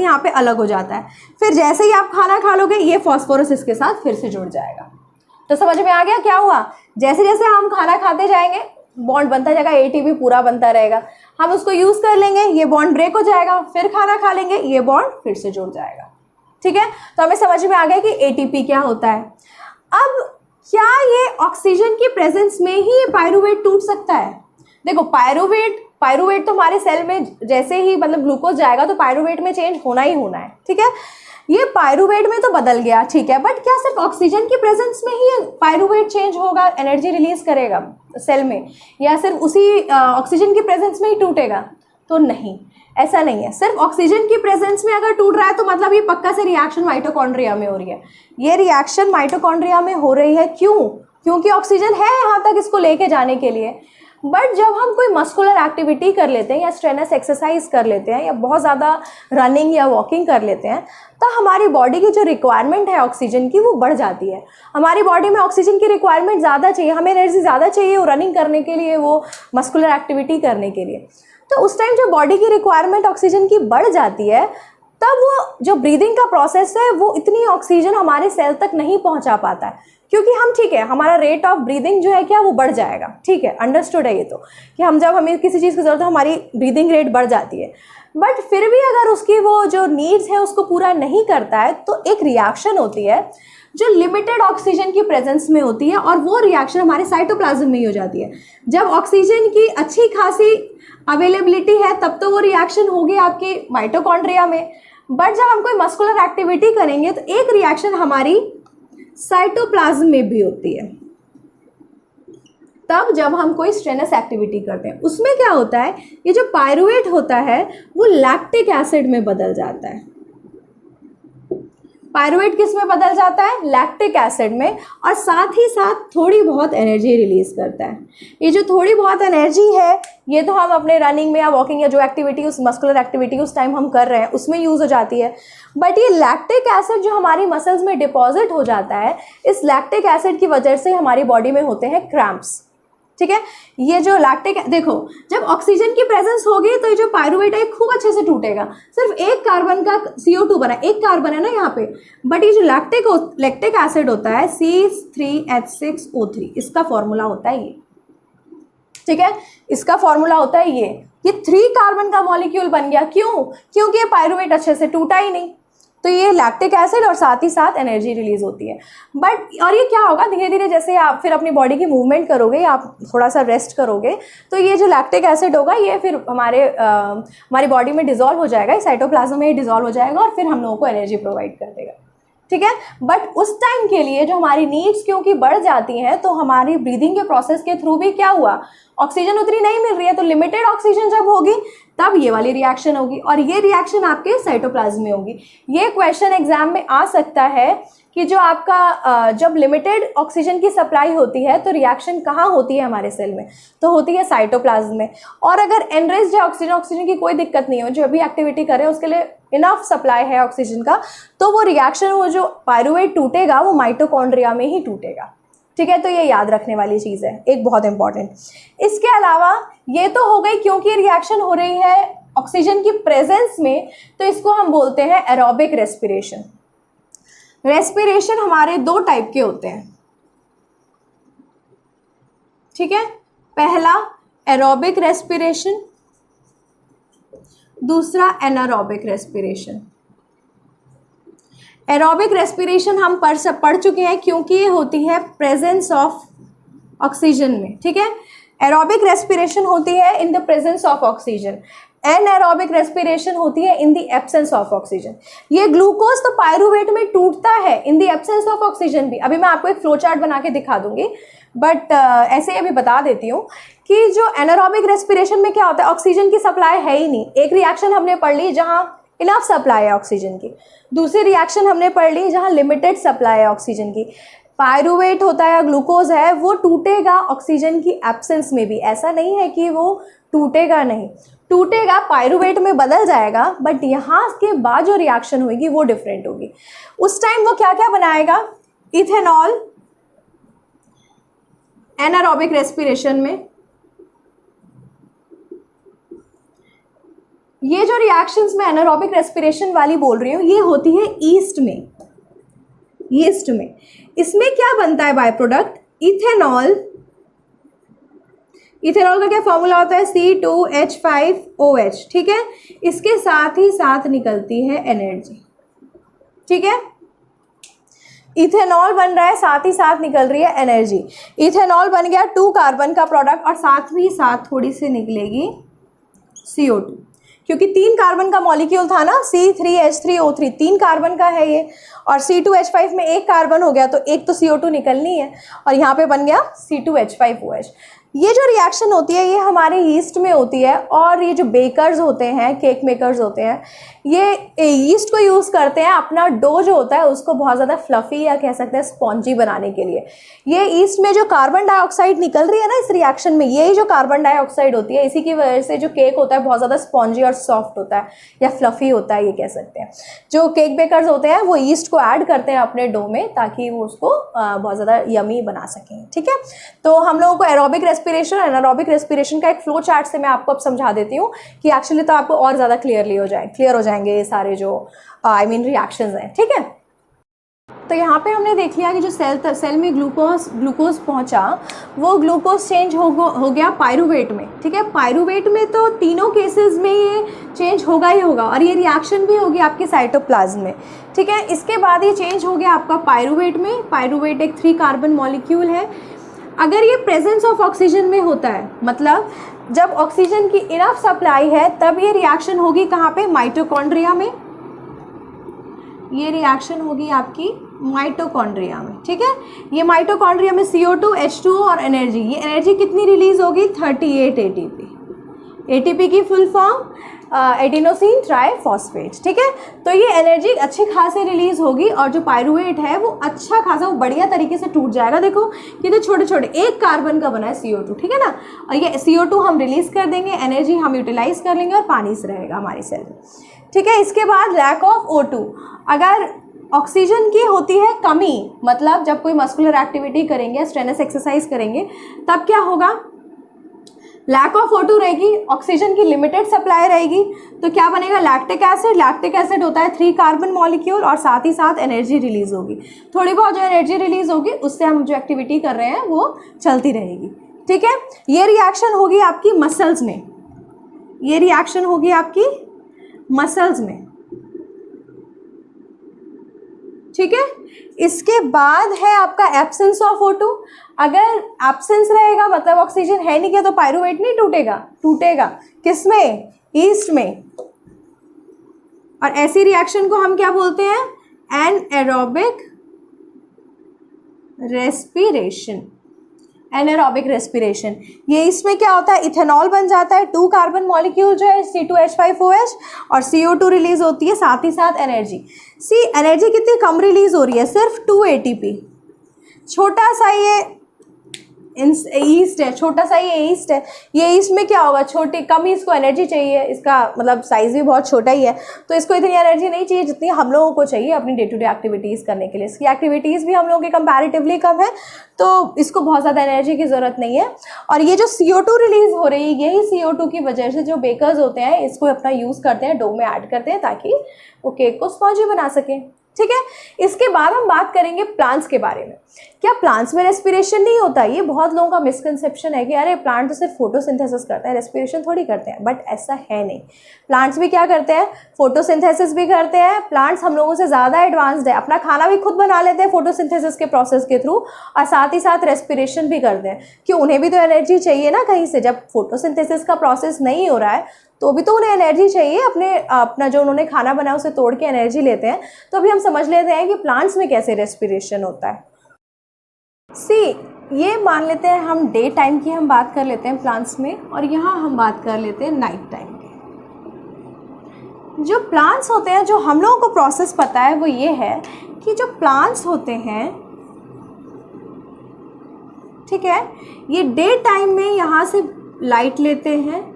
यहाँ पे अलग हो जाता है। फिर जैसे ही आप खाना खा लोगे, ये फॉस्फोरस इसके साथ फिर से जुड़ जाएगा। तो समझ में आ गया क्या हुआ? जैसे जैसे हम खाना खाते जाएंगे बॉन्ड बनता जाएगा, ATP पूरा बनता रहेगा, हम उसको यूज़ कर लेंगे, ये बॉन्ड ब्रेक हो जाएगा, फिर खाना खा लेंगे, ये बॉन्ड फिर से जुड़ जाएगा। ठीक है, तो हमें समझ में आ गया कि ATP क्या होता है। अब क्या ये ऑक्सीजन की प्रेजेंस में ही ये पायरूवेट टूट सकता है? देखो, पायरूवेट तो हमारे सेल में जैसे ही मतलब ग्लूकोज जाएगा तो पायरूवेट में चेंज होना ही होना है। ठीक है, ये पायरूवेट में तो बदल गया, ठीक है, बट क्या सिर्फ ऑक्सीजन की प्रेजेंस में ही पायरूवेट चेंज होगा, एनर्जी रिलीज करेगा सेल में, या सिर्फ उसी ऑक्सीजन की प्रेजेंस में ही टूटेगा? तो नहीं, ऐसा नहीं है। सिर्फ ऑक्सीजन की प्रेजेंस में अगर टूट रहा है तो मतलब ये पक्का से रिएक्शन माइटोकॉन्ड्रिया में हो रही है। ये रिएक्शन माइटोकॉन्ड्रिया में हो रही है, क्यों? क्योंकि ऑक्सीजन है यहाँ तक इसको लेके जाने के लिए। बट जब हम कोई मस्कुलर एक्टिविटी कर लेते हैं या स्ट्रेनस एक्सरसाइज कर लेते हैं या बहुत ज़्यादा रनिंग या वॉकिंग कर लेते हैं, तो हमारी बॉडी की जो रिक्वायरमेंट है ऑक्सीजन की वो बढ़ जाती है। हमारी बॉडी में ऑक्सीजन की रिक्वायरमेंट ज़्यादा चाहिए, हमें एनर्जी ज़्यादा चाहिए वो रनिंग करने के लिए, वो मस्कुलर एक्टिविटी करने के लिए। तो उस टाइम जो बॉडी की रिक्वायरमेंट ऑक्सीजन की बढ़ जाती है, तब वो जो ब्रीदिंग का प्रोसेस है वो इतनी ऑक्सीजन हमारे सेल तक नहीं पहुंचा पाता है, क्योंकि हम, ठीक है, हमारा रेट ऑफ ब्रीदिंग जो है क्या वो बढ़ जाएगा। ठीक है, अंडरस्टूड है ये तो, कि हमें किसी चीज़ की ज़रूरत है हमारी ब्रीदिंग रेट बढ़ जाती है। बट फिर भी अगर उसकी वो जो नीड्स है उसको पूरा नहीं करता है, तो एक रिएक्शन होती है जो लिमिटेड ऑक्सीजन की प्रेजेंस में होती है, और वो रिएक्शन हमारे साइटोप्लाज्म में ही हो जाती है। जब ऑक्सीजन की अच्छी खासी अवेलेबिलिटी है तब तो वो रिएक्शन होगी आपके माइटोकॉन्ड्रिया में। बट जब हम कोई मस्कुलर एक्टिविटी करेंगे तो एक रिएक्शन हमारी साइटोप्लाज्म में भी होती है। तब जब हम कोई स्ट्रेनस एक्टिविटी करते हैं उसमें क्या होता है, ये जो पायरुवेट होता है वो लैक्टिक एसिड में बदल जाता है। पायरुवेट किस में बदल जाता है, लैक्टिक एसिड में, और साथ ही साथ थोड़ी बहुत एनर्जी रिलीज करता है। ये जो थोड़ी बहुत एनर्जी है ये तो हम अपने रनिंग में या वॉकिंग या जो एक्टिविटी उस मस्कुलर एक्टिविटी उस टाइम हम कर रहे हैं उसमें यूज़ हो जाती है। बट ये लैक्टिक एसिड जो हमारी मसल्स में डिपॉजिट हो जाता है, इस लैक्टिक एसिड की वजह से हमारी बॉडी में होते हैं क्रैम्प्स। ठीक है, ये जो लैक्टिक, देखो जब ऑक्सीजन की प्रेजेंस होगी तो ये जो पायरुवेट है खूब अच्छे से टूटेगा। सिर्फ एक कार्बन का CO2 बना, एक कार्बन है ना यहाँ पे, बट ये जो लैक्टिक एसिड होता है C3H6O3, इसका फॉर्मूला होता है ये। ठीक है, इसका फॉर्मूला होता है ये 3 कार्बन का मॉलिक्यूल बन गया। क्यों? क्योंकि ये पायरुवेट अच्छे से टूटा ही नहीं, तो ये लैक्टिक एसिड और साथ ही साथ एनर्जी रिलीज होती है। बट और ये क्या होगा, धीरे धीरे जैसे आप फिर अपनी बॉडी की मूवमेंट करोगे, आप थोड़ा सा रेस्ट करोगे, तो ये जो लैक्टिक एसिड होगा ये फिर हमारी बॉडी में डिजॉल्व हो जाएगा, साइटोप्लाज्म में डिजॉल्व हो जाएगा और फिर हम लोगों को एनर्जी प्रोवाइड कर देगा। ठीक है, बट उस टाइम के लिए जो हमारी नीड्स क्योंकि बढ़ जाती हैं, तो हमारी ब्रीदिंग के प्रोसेस के थ्रू भी क्या हुआ, ऑक्सीजन उतनी नहीं मिल रही है, तो लिमिटेड ऑक्सीजन जब होगी तब ये वाली रिएक्शन होगी, और ये रिएक्शन आपके साइटोप्लाज्म में होगी। ये क्वेश्चन एग्जाम में आ सकता है कि जो आपका जब लिमिटेड ऑक्सीजन की सप्लाई होती है तो रिएक्शन कहाँ होती है हमारे सेल में, तो होती है साइटोप्लाज्म में। और अगर एनरिच्ड है ऑक्सीजन की कोई दिक्कत नहीं हो, जो भी एक्टिविटी करें उसके लिए इनफ सप्लाई है ऑक्सीजन का, तो वो रिएक्शन, वो जो पायरुवेट टूटेगा वो माइटोकॉन्ड्रिया में ही टूटेगा। ठीक है, तो ये याद रखने वाली चीज़ है, एक बहुत इंपॉर्टेंट। इसके अलावा ये तो हो गई क्योंकि रिएक्शन हो रही है ऑक्सीजन की प्रेजेंस में, तो इसको हम बोलते हैं एरोबिक रेस्पिरेशन। रेस्पिरेशन हमारे 2 टाइप के होते हैं। ठीक है, पहला एरोबिक रेस्पिरेशन, दूसरा एनारोबिक रेस्पिरेशन। एरोबिक रेस्पिरेशन हम पढ़ चुके हैं क्योंकि ये होती है प्रेजेंस ऑफ ऑक्सीजन में। ठीक है, एरोबिक रेस्पिरेशन होती है इन the presence of oxygen, anaerobic respiration होती है in the absence of oxygen. ये ग्लूकोज तो पायरुवेट में टूटता है in the absence of oxygen भी। अभी मैं आपको एक फ्लो चार्ट बना के दिखा दूंगी, बट ऐसे अभी बता देती हूँ कि जो एनारोबिक रेस्पिरेशन में क्या होता है, ऑक्सीजन की सप्लाई है ही नहीं। एक रिएक्शन हमने पढ़ ली जहाँ इनफ सप्लाई है ऑक्सीजन की, दूसरी रिएक्शन हमने पढ़ ली जहाँ लिमिटेड सप्लाई है ऑक्सीजन की। पायरुवेट होता है या ग्लूकोज है वो टूटेगा ऑक्सीजन की एब्सेंस में भी, ऐसा नहीं है कि वो टूटेगा नहीं, टूटेगा, पायरुवेट में बदल जाएगा, बट यहाँ के बाद जो रिएक्शन होगी वो डिफरेंट होगी। उस टाइम वो क्या क्या बनाएगा, इथेनॉल एनारोबिक रेस्पिरेशन में। ये जो रिएक्शंस में एनारोबिक रेस्पिरेशन वाली बोल रही हूँ ये होती है ईस्ट में। इसमें क्या बनता है बाय प्रोडक्ट, इथेनॉल। इथेनॉल का क्या फॉर्मूला होता है, C2H5OH। ठीक है, इसके साथ ही साथ निकलती है एनर्जी। ठीक है, इथेनॉल बन रहा है, साथ ही साथ निकल रही है एनर्जी। इथेनॉल बन गया 2 कार्बन का प्रोडक्ट और साथ ही साथ थोड़ी सी निकलेगी CO2, क्योंकि 3 कार्बन का मॉलिक्यूल था ना, C3H3O3 3 कार्बन का है ये, और C2H5 में 1 कार्बन हो गया तो एक तो CO2 निकलनी है, और यहाँ पे बन गया C2H5OH। ये जो रिएक्शन होती है ये हमारे ईस्ट में होती है, और ये जो बेकर्स होते हैं, केक मेकर्स होते हैं, ये ईस्ट को यूज़ करते हैं अपना डो जो होता है उसको बहुत ज़्यादा फ्लफ़ी या कह सकते हैं स्पॉन्जी बनाने के लिए। ये ईस्ट में जो कार्बन डाइऑक्साइड निकल रही है ना इस रिएक्शन में, यही जो कार्बन डाइऑक्साइड होती है, इसी की वजह से जो केक होता है बहुत ज़्यादा स्पॉन्जी और सॉफ्ट होता है या फ्लफ़ी होता है, ये कह सकते हैं। जो केक बेकर्स होते हैं वो ईस्ट को ऐड करते हैं अपने डो में ताकि वो उसको बहुत ज़्यादा यमी बना सकें। ठीक है, तो हम लोगों को एरोबिक रेस्पिरेशन और एनारोबिक रेस्पिरेशन का एक फ्लो चार्ट से मैं आपको अब समझा देती हूँ कि एक्चुअली तो आपको और ज़्यादा क्लियर हो जाएंगे ये सारे जो रिएक्शंस हैं। ठीक है, तो यहाँ पे हमने देख लिया कि जो सेल में ग्लूकोज पहुँचा वो ग्लूकोज चेंज हो गया पायरुवेट में। ठीक है, पायरुवेट में तो तीनों केसेस में ये चेंज होगा ही होगा, और ये रिएक्शन भी होगी आपके साइटोप्लाज्म में। ठीक है, इसके बाद ये चेंज हो गया आपका पायरुवेट में। पायरुवेट एक 3 कार्बन मॉलिक्यूल है। अगर ये प्रेजेंस ऑफ ऑक्सीजन में होता है, मतलब जब ऑक्सीजन की इनफ सप्लाई है, तब ये रिएक्शन होगी कहाँ पे, माइटोकॉन्ड्रिया में। ये रिएक्शन होगी आपकी माइटोकॉन्ड्रिया में, ठीक है। ये माइटोकॉन्ड्रिया में CO2, H2O और एनर्जी, ये एनर्जी कितनी रिलीज होगी? 38 ATP। ATP की फुल फॉर्म एडिनोसिन ट्राइफॉस्फेट, ठीक है। तो ये एनर्जी अच्छी खासी रिलीज होगी और जो पायरुवेट है वो अच्छा खासा, वो बढ़िया तरीके से टूट जाएगा। देखो कितने छोटे छोटे, एक कार्बन का बना है CO2, ठीक है ना। और ये CO2 हम रिलीज कर देंगे, एनर्जी हम यूटिलाइज कर लेंगे और पानी से रहेगा हमारी सेल में, ठीक है। इसके बाद लैक ऑफ O2, अगर ऑक्सीजन की होती है कमी, मतलब जब कोई मस्कुलर एक्टिविटी करेंगे, स्ट्रेनस एक्सरसाइज करेंगे, तब क्या होगा? लैक ऑफ O2 रहेगी, ऑक्सीजन की लिमिटेड सप्लाई रहेगी, तो क्या बनेगा? Lactic acid. लैक्टिक एसिड होता है 3 कार्बन मॉलिक्यूल और साथ ही साथ एनर्जी रिलीज होगी। थोड़ी बहुत जो एनर्जी रिलीज होगी उससे हम जो एक्टिविटी कर रहे हैं वो चलती रहेगी, ठीक है। ये रिएक्शन होगी आपकी मसल्स में, ये रिएक्शन होगी आपकी मसल्स में, ठीक है। इसके बाद है आपका एब्सेंस ऑफ O2। अगर एब्सेंस रहेगा मतलब ऑक्सीजन है नहीं क्या, तो पायरुवेट नहीं टूटेगा, टूटेगा किसमें? ईस्ट में। और ऐसी रिएक्शन को हम क्या बोलते हैं? Anaerobic respiration. Anaerobic respiration. ये इसमें क्या होता है? इथेनॉल बन जाता है, 2 कार्बन मॉलिक्यूल जो है C2H5OH और CO2 रिलीज होती है, साथ ही साथ एनर्जी। एनर्जी कितनी कम रिलीज हो रही है? सिर्फ 2 ATP। छोटा सा ये ईस्ट है, छोटा सा ये ईस्ट है। ये ईस्ट में क्या होगा? छोटी कम ही इसको एनर्जी चाहिए, इसका मतलब साइज भी बहुत छोटा ही है, तो इसको इतनी एनर्जी नहीं चाहिए जितनी हम लोगों को चाहिए अपनी डे टू डे एक्टिविटीज़ करने के लिए। इसकी एक्टिविटीज़ भी हम लोगों की कंपैरेटिवली कम है, तो इसको बहुत ज़्यादा एनर्जी की ज़रूरत नहीं है। और ये जो CO2 रिलीज़ हो रही है, यही CO2 की वजह से जो बेकर्स होते हैं इसको अपना यूज़ करते हैं, डो में ऐड करते हैं ताकि वो केक को स्पॉन्जी बना सकें, ठीक है। इसके बाद हम बात करेंगे प्लांट्स के बारे में। क्या प्लांट्स में रेस्पिरेशन नहीं होता? ये बहुत लोगों का मिसकंसेप्शन है कि अरे प्लांट तो सिर्फ फोटोसिंथेसिस करता है, रेस्पिरेशन थोड़ी करते हैं, बट ऐसा है नहीं। प्लांट्स भी क्या करते हैं? फोटोसिंथेसिस भी करते हैं। प्लांट्स हम लोगों से ज़्यादा एडवांस्ड है, अपना खाना भी खुद बना लेते हैं फोटोसिंथेसिस के प्रोसेस के थ्रू, और साथ ही साथ रेस्पिरेशन भी करते हैं। क्यों? उन्हें भी तो एनर्जी चाहिए ना कहीं से। जब फोटोसिंथेसिस का प्रोसेस नहीं हो रहा है तो भी तो उन्हें एनर्जी चाहिए, अपना जो उन्होंने खाना बनाया उसे तोड़ के एनर्जी लेते हैं। तो अभी हम समझ लेते हैं कि प्लांट्स में कैसे रेस्पिरेशन होता है। ये मान लेते हैं हम डे टाइम की हम बात कर लेते हैं प्लांट्स में, और यहाँ हम बात कर लेते हैं नाइट टाइम की। जो प्लांट्स होते हैं, जो हम लोगों को प्रोसेस पता है वो ये है कि जो प्लांट्स होते हैं, ठीक है, ये डे टाइम में यहाँ से लाइट लेते हैं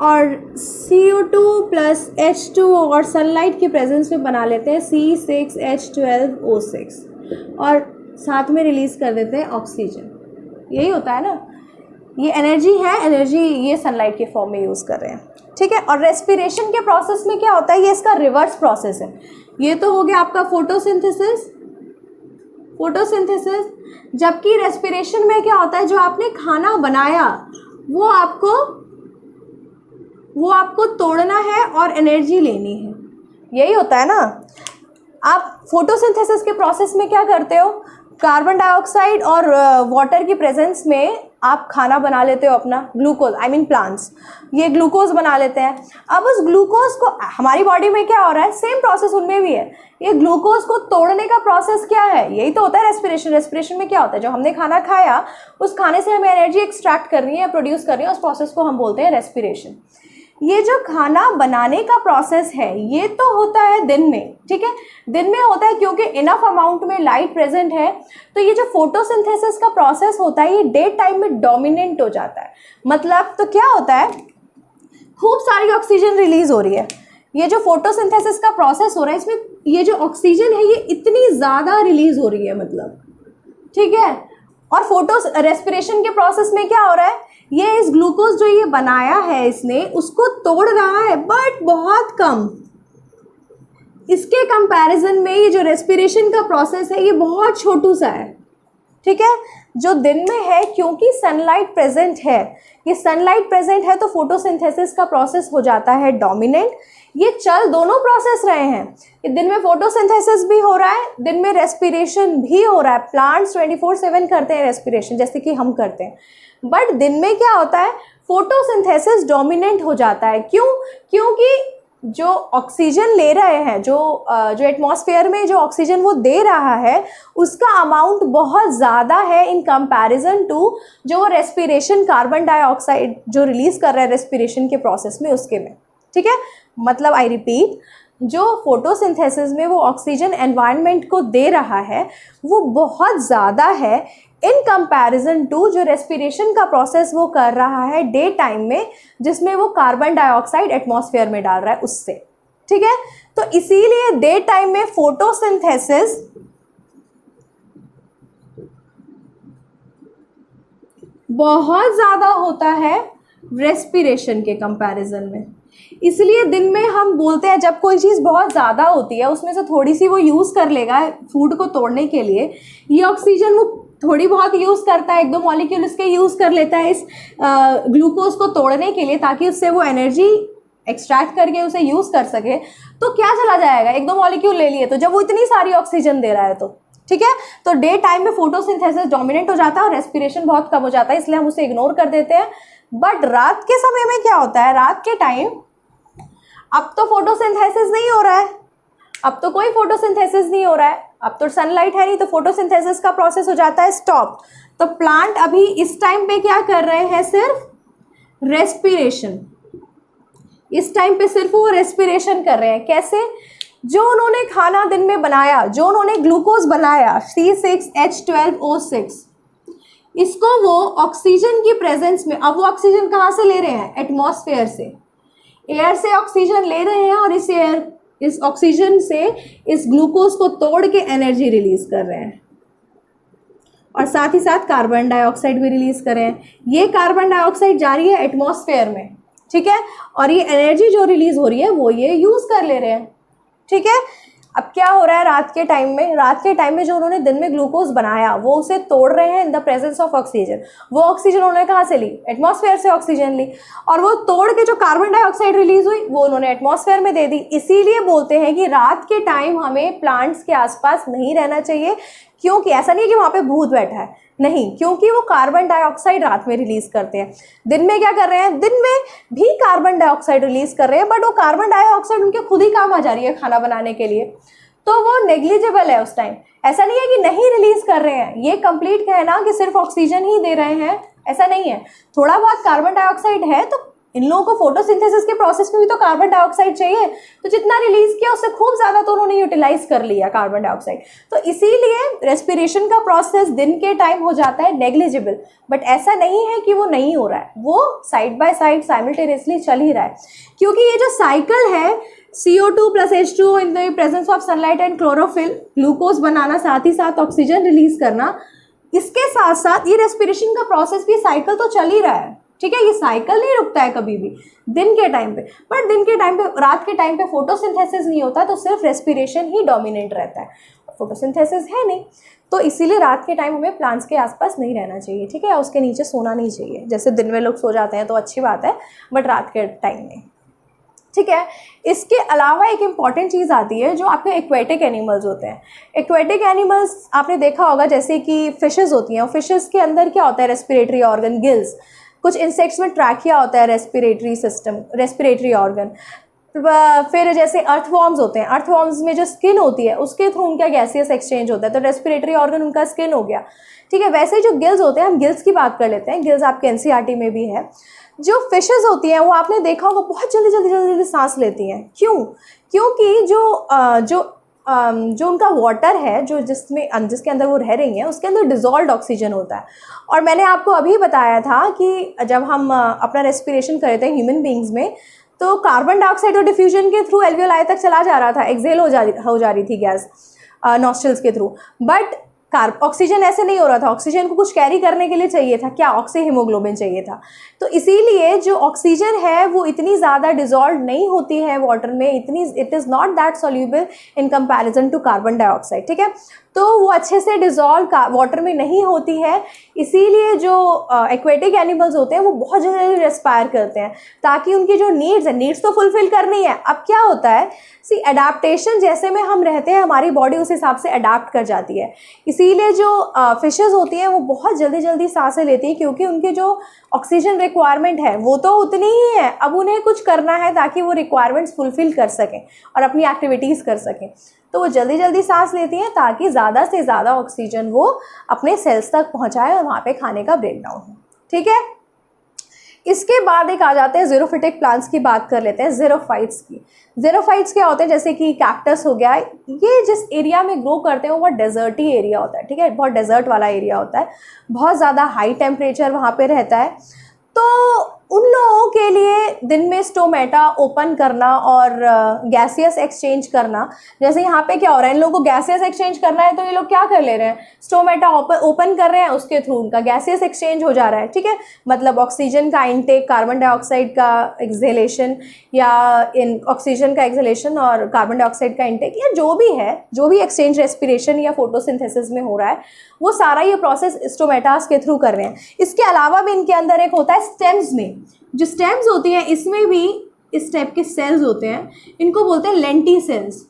और CO2 प्लस H2O और सनलाइट की प्रेजेंस में बना लेते हैं C6H12O6 और साथ में रिलीज़ कर देते हैं ऑक्सीजन। यही होता है ना, ये एनर्जी है, एनर्जी ये सनलाइट के फॉर्म में यूज़ कर रहे हैं, ठीक है। और रेस्पिरेशन के प्रोसेस में क्या होता है? ये इसका रिवर्स प्रोसेस है। ये तो हो गया आपका फोटोसिंथेसिस, जबकि रेस्पिरेशन में क्या होता है? जो आपने खाना बनाया वो आपको तोड़ना है और एनर्जी लेनी है, यही होता है ना। आप फोटोसिंथेसिस के प्रोसेस में क्या करते हो? कार्बन डाइऑक्साइड और वाटर की प्रेजेंस में आप खाना बना लेते हो अपना, ग्लूकोज, आई मीन प्लांट्स ये ग्लूकोज बना लेते हैं। अब उस ग्लूकोज को हमारी बॉडी में क्या हो रहा है? सेम प्रोसेस उनमें भी है। ये ग्लूकोज को तोड़ने का प्रोसेस क्या है? यही तो होता है रेस्पिरेशन। रेस्पिरेशन में क्या होता है? जो हमने खाना खाया उस खाने से हमें एनर्जी एक्सट्रैक्ट करनी है, प्रोड्यूस करनी है, उस प्रोसेस को हम बोलते हैं रेस्पिरेशन। ये जो खाना बनाने का प्रोसेस है ये तो होता है दिन में, ठीक है, दिन में होता है क्योंकि इनफ अमाउंट में लाइट प्रेजेंट है। तो ये जो फोटोसिंथेसिस का प्रोसेस होता है ये डे टाइम में डोमिनेंट हो जाता है। मतलब तो क्या होता है? खूब सारी ऑक्सीजन रिलीज हो रही है। ये जो फोटोसिंथेसिस का प्रोसेस हो रहा है इसमें ये जो ऑक्सीजन है ये इतनी ज़्यादा रिलीज हो रही है, मतलब, ठीक है। और रेस्पिरेशन के प्रोसेस में क्या हो रहा है? ये इस ग्लूकोज जो ये बनाया है इसने उसको तोड़ रहा है, बट बहुत कम। इसके कंपैरिजन में ये जो रेस्पिरेशन का प्रोसेस है ये बहुत छोटू सा है, ठीक है। जो दिन में है क्योंकि सनलाइट प्रेजेंट है, ये सनलाइट प्रेजेंट है तो फोटोसिंथेसिस का प्रोसेस हो जाता है डोमिनेंट। ये चल दोनों प्रोसेस रहे हैं, ये दिन में फोटोसिंथेसिस भी हो रहा है, दिन में रेस्पिरेशन भी हो रहा है। प्लांट्स 24/7 करते हैं रेस्पिरेशन जैसे कि हम करते हैं, बट दिन में क्या होता है? फोटोसिंथेसिस डोमिनेंट हो जाता है। क्यों? क्योंकि जो ऑक्सीजन ले रहे हैं, जो एटमॉस्फेयर में जो ऑक्सीजन वो दे रहा है, उसका अमाउंट बहुत ज़्यादा है इन कंपैरिजन टू जो वो रेस्पिरेशन कार्बन डाइऑक्साइड जो रिलीज़ कर रहा है रेस्पिरेशन के प्रोसेस में उसके में। ठीक है, मतलब आई रिपीट, जो फोटोसिंथेसिस में वो ऑक्सीजन एनवायरनमेंट को दे रहा है वो बहुत ज़्यादा है इन कंपैरिजन टू जो रेस्पिरेशन का प्रोसेस वो कर रहा है डे टाइम में, जिसमें वो कार्बन डाइऑक्साइड एटमॉस्फेयर में डाल रहा है उससे। ठीक है, तो इसीलिए डे टाइम में फोटोसिंथेसिस बहुत ज़्यादा होता है रेस्पिरेशन के कंपैरिजन में। इसलिए दिन में हम बोलते हैं जब कोई चीज़ बहुत ज़्यादा होती है उसमें से थोड़ी सी वो यूज़ कर लेगा फूड को तोड़ने के लिए, ये ऑक्सीजन वो थोड़ी बहुत यूज़ करता है, 1-2 मॉलिक्यूल इसके यूज़ कर लेता है इस ग्लूकोज को तोड़ने के लिए, ताकि उससे वो एनर्जी एक्सट्रैक्ट करके उसे यूज़ कर सके। तो क्या चला जाएगा, 1-2 मॉलिक्यूल ले लिए, तो जब वो इतनी सारी ऑक्सीजन दे रहा है तो ठीक है, तो डे टाइम में फोटोसिंथेसिस डोमिनेट हो जाता है और रेस्पिरेशन बहुत कम हो जाता है, इसलिए हम उसे इग्नोर कर देते हैं। बट रात के समय में क्या होता है, रात के टाइम अब तो फोटोसिंथेसिस नहीं हो रहा है, अब तो कोई फोटोसिंथेसिस नहीं हो रहा है, अब तो सनलाइट है नहीं, तो फोटोसिंथेसिस का प्रोसेस हो जाता है स्टॉप। तो प्लांट अभी इस टाइम पे क्या कर रहे हैं, सिर्फ रेस्पिरेशन, इस टाइम पे सिर्फ वो रेस्पिरेशन कर रहे हैं। कैसे, जो उन्होंने खाना दिन में बनाया, जो उन्होंने ग्लूकोज बनाया C6H12O6, इसको वो ऑक्सीजन की प्रेजेंस में, अब वो ऑक्सीजन कहाँ से ले रहे हैं, एटमॉस्फेयर से, एयर से ऑक्सीजन ले रहे हैं और इस ऑक्सीजन से इस ग्लूकोज को तोड़ के एनर्जी रिलीज कर रहे हैं और साथ ही साथ कार्बन डाइऑक्साइड भी रिलीज कर रहे हैं। ये कार्बन डाइऑक्साइड जा रही है एटमॉस्फेयर में, ठीक है, और ये एनर्जी जो रिलीज हो रही है वो ये यूज कर ले रहे हैं। ठीक है, अब क्या हो रहा है रात के टाइम में, रात के टाइम में जो उन्होंने दिन में ग्लूकोज बनाया वो उसे तोड़ रहे हैं इन द प्रेजेंस ऑफ ऑक्सीजन। वो ऑक्सीजन उन्होंने कहाँ से ली, एटमॉस्फेयर से ऑक्सीजन ली, और वो तोड़ के जो कार्बन डाइऑक्साइड रिलीज हुई वो उन्होंने एटमॉस्फेयर में दे दी। इसीलिए बोलते हैं कि रात के टाइम हमें प्लांट्स के आसपास नहीं रहना चाहिए, क्योंकि ऐसा नहीं है कि वहाँ पे भूत बैठा है, नहीं, क्योंकि वो कार्बन डाइऑक्साइड रात में रिलीज करते हैं। दिन में क्या कर रहे हैं, दिन में भी कार्बन डाइऑक्साइड रिलीज कर रहे हैं, बट वो कार्बन डाइऑक्साइड उनके खुद ही काम आ जा रही है खाना बनाने के लिए, तो वो नेग्लिजिबल है उस टाइम। ऐसा नहीं है कि नहीं रिलीज कर रहे हैं, ये कंप्लीट कहना कि सिर्फ ऑक्सीजन ही दे रहे हैं, ऐसा नहीं है। थोड़ा बहुत कार्बन डाइऑक्साइड है, तो इन लोगों को फोटोसिंथेसिस के प्रोसेस में भी तो कार्बन डाइऑक्साइड चाहिए, तो जितना रिलीज किया उससे खूब ज्यादा तो उन्होंने यूटिलाइज कर लिया कार्बन डाइऑक्साइड। तो इसीलिए रेस्पिरेशन का प्रोसेस दिन के टाइम हो जाता है नेग्लिजिबल, बट ऐसा नहीं है कि वो नहीं हो रहा है, वो साइड बाय साइड साइमल्टेनियसली चल ही रहा है। क्योंकि ये जो साइकिल है CO2 + H2O in the presence of sunlight and chlorophyll, glucose बनाना साथ ही साथ ऑक्सीजन रिलीज करना, इसके साथ साथ ये रेस्पिरेशन का प्रोसेस भी साइकिल तो चल ही रहा है। ठीक है, ये साइकिल नहीं रुकता है कभी भी दिन के टाइम पे, बट दिन के टाइम पे, रात के टाइम पे फोटोसिंथेसिस नहीं होता, तो सिर्फ रेस्पिरेशन ही डोमिनेट रहता है, फोटोसिंथेसिस है नहीं, तो इसीलिए रात के टाइम हमें प्लांट्स के आसपास नहीं रहना चाहिए। ठीक है, या उसके नीचे सोना नहीं चाहिए। जैसे दिन में लोग सो जाते हैं तो अच्छी बात है, बट रात के टाइम में। ठीक है, इसके अलावा एक इम्पॉर्टेंट चीज़ आती है जो आपके एक्वेटिक एनिमल्स होते हैं। एक्वेटिक एनिमल्स आपने देखा होगा, जैसे कि फिशेस होती हैं, और फिशेस के अंदर क्या होता है, रेस्पिरेटरी ऑर्गन, गिल्स। कुछ इंसेक्ट्स में ट्रैकिया होता है, रेस्पिरेटरी सिस्टम, रेस्पिरेटरी ऑर्गन। फिर जैसे अर्थवॉर्म्स होते हैं, अर्थवॉर्म्स में जो स्किन होती है उसके थ्रू उनका गैसियस एक्सचेंज होता है, तो रेस्पिरेटरी ऑर्गन उनका स्किन हो गया। ठीक है, वैसे जो गिल्स होते हैं, हम गिल्स की बात कर लेते हैं, गिल्स आपके NCERT में भी है। जो फिशेस होती हैं वो आपने देखा होगा बहुत जल्दी जल्दी जल्दी जल्दी सांस लेती हैं। क्यों? क्योंकि जो उनका वाटर है, जिसके अंदर वो रह रही हैं, उसके अंदर डिजॉल्व्ड ऑक्सीजन होता है। और मैंने आपको अभी बताया था कि जब हम अपना रेस्पिरेशन कर रहे थे ह्यूमन बींग्स में, तो कार्बन डाइऑक्साइड और डिफ्यूजन के थ्रू एल्वियोलाई तक चला जा रहा था, एक्सेल हो जा रही थी गैस नॉस्ट्रल्स के थ्रू, बट ऑक्सीजन ऐसे नहीं हो रहा था। ऑक्सीजन को कुछ कैरी करने के लिए चाहिए था, क्या, ऑक्सी हीमोग्लोबिन चाहिए था। तो इसीलिए जो ऑक्सीजन है वो इतनी ज़्यादा डिजॉल्व नहीं होती है वाटर में, it is not that soluble in comparison to carbon dioxide. ठीक है, तो वो अच्छे से डिजॉल्व वाटर में नहीं होती है, इसीलिए जो एक्वेटिक एनिमल्स होते हैं वो बहुत जल्दी रेस्पायर करते हैं, ताकि उनकी जो नीड्स तो फुलफिल करनी है। अब क्या होता है, एडाप्टेशन, जैसे में हम रहते हैं हमारी बॉडी उस हिसाब से अडाप्ट कर जाती है। इसीलिए जो फिशेस होती हैं वो बहुत जल्दी जल्दी सांसें लेती हैं, क्योंकि उनके जो ऑक्सीजन रिक्वायरमेंट है वो तो उतनी ही है, अब उन्हें कुछ करना है ताकि वो रिक्वायरमेंट्स फुलफिल कर सकें और अपनी एक्टिविटीज़ कर सकें। तो वो जल्दी जल्दी सांस लेती हैं ताकि ज़्यादा से ज़्यादा ऑक्सीजन वो अपने सेल्स तक पहुँचाए और वहाँ पे खाने का ब्रेक डाउन हो। ठीक है, इसके बाद एक आ जाते हैं ज़ीरोफिटिक प्लांट्स की बात कर लेते हैं, ज़ीरोफाइट्स की। ज़ीरोफाइट्स क्या होते हैं, जैसे कि कैक्टस हो गया, ये जिस एरिया में ग्रो करते हैं वो बहुत डेजर्टी एरिया होता है। ठीक है, बहुत डेजर्ट वाला एरिया होता है, बहुत ज़्यादा हाई टेम्परेचर वहाँ पे रहता है। तो उन लोगों के लिए दिन में स्टोमेटा ओपन करना और गैसियस एक्सचेंज करना, जैसे यहाँ पे क्या हो रहा है, इन लोगों को गैसियस एक्सचेंज करना है तो ये लोग क्या कर ले रहे हैं, स्टोमेटा ओपन कर रहे हैं, उसके थ्रू उनका गैसियस एक्सचेंज हो जा रहा है। ठीक है, मतलब ऑक्सीजन का इनटेक, कार्बन डाइऑक्साइड का एक्सहेलेशन या ऑक्सीजन का एक्सहेलेशन और कार्बन डाइऑक्साइड का इनटेक या जो भी है, जो भी एक्सचेंज रेस्पिरेशन या फोटोसिंथेसिस में हो रहा है, वो सारा ये प्रोसेस स्टोमेटास के थ्रू कर रहे हैं। इसके अलावा भी इनके अंदर एक होता है स्टेम्स में, जो स्टेम्स होती हैं इसमें भी इस टाइप के सेल्स होते हैं, इनको बोलते हैं लेंटी सेल्स।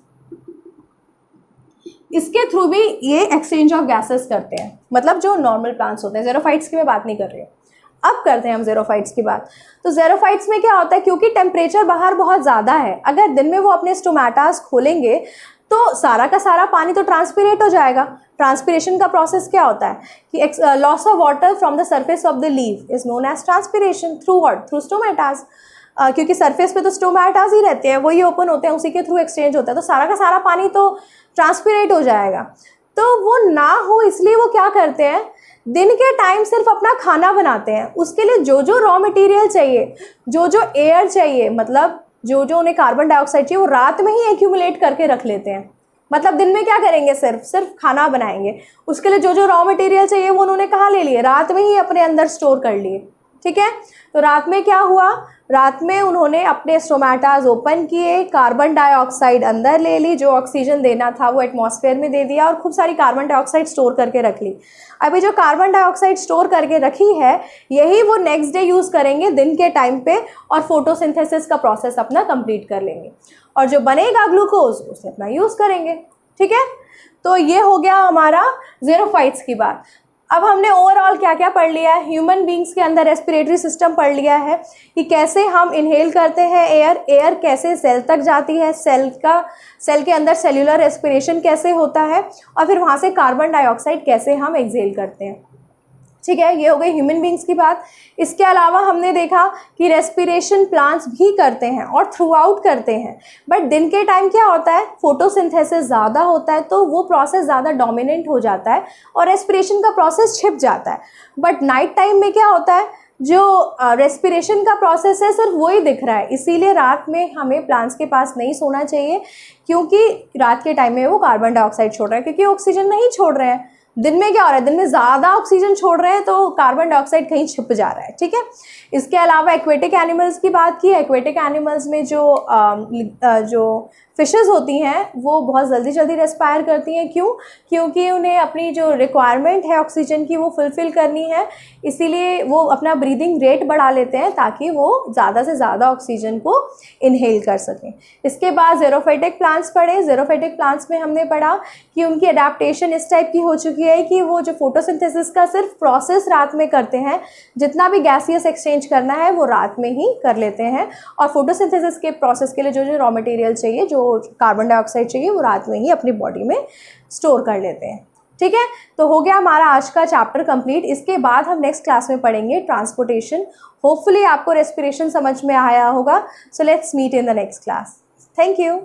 इसके थ्रू भी ये एक्सचेंज ऑफ गैसेस करते हैं, मतलब जो नॉर्मल प्लांट्स होते हैं। ज़ीरोफाइट्स की मैं बात नहीं कर रही हूँ, अब करते हैं हम ज़ीरोफाइट्स की बात। तो ज़ीरोफाइट्स में क्या होता है, क्योंकि टेम्परेचर बाहर बहुत ज़्यादा है, अगर दिन में वो अपने स्टोमेटास खोलेंगे तो सारा का सारा पानी तो ट्रांसपिरेट हो जाएगा। ट्रांसपिरेशन का प्रोसेस क्या होता है कि loss of water from the surface of the leaf is known as transpiration through what, through stomatas. क्योंकि सरफेस पे तो स्टोमेटास ही रहते हैं, वही ओपन होते हैं, उसी के थ्रू एक्सचेंज होता है, तो सारा का सारा पानी तो ट्रांसपिरेट हो जाएगा। तो वो ना हो इसलिए वो क्या करते हैं, दिन के टाइम सिर्फ अपना खाना बनाते हैं। उसके लिए जो जो रॉ मटेरियल चाहिए, जो जो एयर चाहिए, मतलब जो जो उन्हें कार्बन डाइऑक्साइड चाहिए, वो रात में ही एक्यूमुलेट करके रख लेते हैं। मतलब दिन में क्या करेंगे, सिर्फ खाना बनाएंगे। उसके लिए जो जो रॉ मटेरियल चाहिए वो उन्होंने कहाँ ले लिए, रात में ही अपने अंदर स्टोर कर लिए। ठीक है, तो रात में क्या हुआ, रात में उन्होंने अपने स्टोमेटास ओपन किए, कार्बन डाइऑक्साइड अंदर ले ली, जो ऑक्सीजन देना था वो एटमॉस्फेयर में दे दिया और खूब सारी कार्बन डाइऑक्साइड स्टोर करके रख ली। अभी जो कार्बन डाइऑक्साइड स्टोर करके रखी है, यही वो नेक्स्ट डे यूज़ करेंगे दिन के टाइम पे और फोटोसिंथेसिस का प्रोसेस अपना कंप्लीट कर लेंगे, और जो बनेगा ग्लूकोज उसे अपना यूज़ करेंगे। ठीक है, तो ये हो गया हमारा ज़ीरोफाइट्स की बात। अब हमने ओवरऑल क्या क्या पढ़ लिया है, ह्यूमन बींग्स के अंदर रेस्पिरेटरी सिस्टम पढ़ लिया है कि कैसे हम इनहेल करते हैं एयर, एयर कैसे सेल तक जाती है, सेल के अंदर सेल्यूलर रेस्पिरेशन कैसे होता है, और फिर वहाँ से कार्बन डाइऑक्साइड कैसे हम एक्सहेल करते हैं। ठीक है, ये हो गई ह्यूमन बींग्स की बात। इसके अलावा हमने देखा कि रेस्पिरेशन प्लांट्स भी करते हैं और थ्रू आउट करते हैं, बट दिन के टाइम क्या होता है, फोटोसिंथेसिस ज़्यादा होता है तो वो प्रोसेस ज़्यादा डोमिनेंट हो जाता है और रेस्पिरेशन का प्रोसेस छिप जाता है। बट नाइट टाइम में क्या होता है, जो रेस्पिरेशन का प्रोसेस है सिर्फ वही दिख रहा है, इसीलिए रात में हमें प्लांट्स के पास नहीं सोना चाहिए, क्योंकि रात के टाइम में वो कार्बन डाइऑक्साइड छोड़ रहा है, क्योंकि ऑक्सीजन नहीं छोड़ रहे हैं। दिन में क्या हो रहा है, दिन में ज़्यादा ऑक्सीजन छोड़ रहे हैं तो कार्बन डाइऑक्साइड कहीं छिप जा रहा है। ठीक है, इसके अलावा एक्वेटिक एनिमल्स की बात की। एक्वेटिक एनिमल्स में जो फिशेस होती हैं वो बहुत जल्दी रेस्पायर करती हैं। क्यों, क्योंकि उन्हें अपनी जो रिक्वायरमेंट है ऑक्सीजन की वो फुलफ़िल करनी है, इसीलिए वो अपना ब्रीदिंग रेट बढ़ा लेते हैं ताकि वो ज़्यादा से ज़्यादा ऑक्सीजन को इनहेल कर सकें। इसके बाद ज़ीरोफाइटिक प्लांट्स पढ़े। ज़ीरोफाइटिक प्लांट्स में हमने पढ़ा कि उनकी अडेप्टेशन इस टाइप की हो चुकी है कि वो जो फोटोसिंथेसिस का सिर्फ प्रोसेस रात में करते हैं, जितना भी गैसियस एक्सचेंज करना है वो रात में ही कर लेते हैं, और फोटोसिंथेसिस के प्रोसेस के लिए जो जो रॉ मटेरियल चाहिए, जो कार्बन डाइऑक्साइड चाहिए, वो रात में ही अपनी बॉडी में स्टोर कर लेते हैं। ठीक है, तो हो गया हमारा आज का चैप्टर कंप्लीट। इसके बाद हम नेक्स्ट क्लास में पढ़ेंगे ट्रांसपोर्टेशन। होपफुली आपको रेस्पिरेशन समझ में आया होगा। So let's meet in the next class. Thank you.